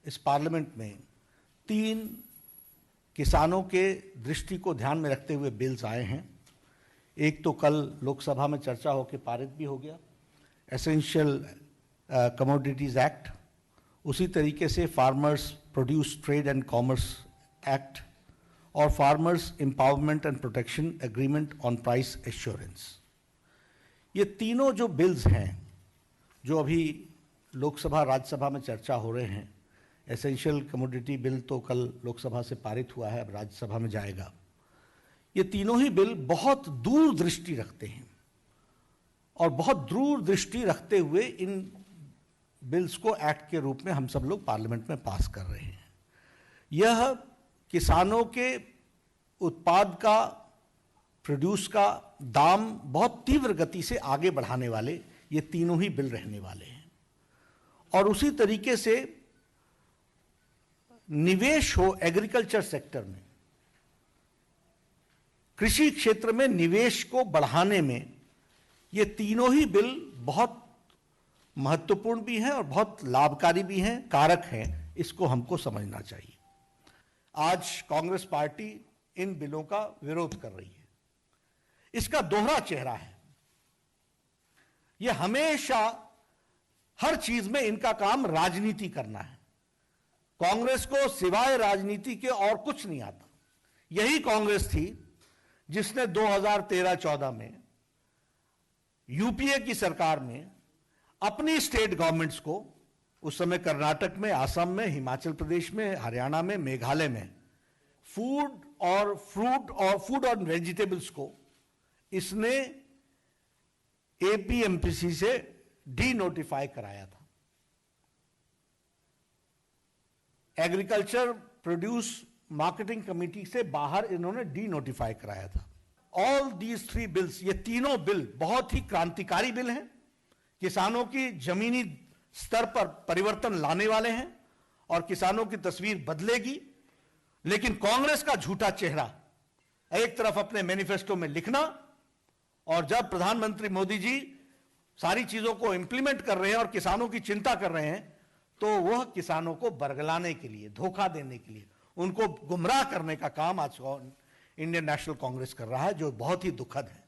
इस पार्लियामेंट में 3 किसानों के दृष्टि को ध्यान में रखते हुए बिल्स आए हैं। एक तो कल लोकसभा में चर्चा होकर पारित भी हो गया, एसेंशियल कमोडिटीज एक्ट। उसी तरीके से farmers produce trade and commerce act और farmers empowerment and protection agreement on price assurance. ये तीनों जो बिल्स हैं जो अभी लोकसभा राज्यसभा में चर्चा हो रहे हैं, एसेंशियल कमोडिटी बिल तो कल लोकसभा से पारित हुआ है, अब राज्यसभा में जाएगा। ये तीनों ही बिल बहुत दूरदृष्टि रखते हैं और बहुत दूरदृष्टि रखते हुए इन बिल्स को एक्ट के रूप में हम सब लोग पार्लियामेंट में पास कर रहे हैं। यह किसानों के उत्पाद का, प्रोड्यूस का दाम बहुत तीव्र गति से आगे बढ़ाने वाले ये तीनों ही बिल रहने वाले हैं। और उसी तरीके से निवेश हो एग्रीकल्चर सेक्टर में, कृषि क्षेत्र में निवेश को बढ़ाने में ये तीनों ही बिल बहुत महत्वपूर्ण भी हैं और बहुत लाभकारी भी हैं, कारक हैं। इसको हमको समझना चाहिए। आज कांग्रेस पार्टी इन बिलों का विरोध कर रही है। इसका दोहरा चेहरा है। यह हमेशा हर चीज में इनका काम राजनीति करना है। कांग्रेस को सिवाय राजनीति के और कुछ नहीं आता। यही कांग्रेस थी जिसने 2013-14 में यूपीए की सरकार में अपनी स्टेट गवर्नमेंट्स को, उस समय कर्नाटक में, असम में, हिमाचल प्रदेश में, हरियाणा में, मेघालय में फूड और वेजिटेबल्स को इसने एपीएमसी से डी नोटिफाई कराया था। एग्रीकल्चर प्रोड्यूस मार्केटिंग कमेटी से बाहर इन्होंने डी नोटिफाई कराया था। ऑल दीज 3 बिल्स, ये तीनों बिल बहुत ही क्रांतिकारी बिल हैं, किसानों की जमीनी स्तर पर परिवर्तन लाने वाले हैं और किसानों की तस्वीर बदलेगी। लेकिन कांग्रेस का झूठा चेहरा एक तरफ अपने मैनिफेस्टो में लिखना, और जब प्रधानमंत्री मोदी जी सारी चीजों को इंप्लीमेंट कर रहे हैं और किसानों की चिंता कर रहे हैं, तो वह किसानों को बरगलाने के लिए, धोखा देने के लिए, उनको गुमराह करने का काम आज इंडियन नेशनल कांग्रेस कर रहा है, जो बहुत ही दुखद है।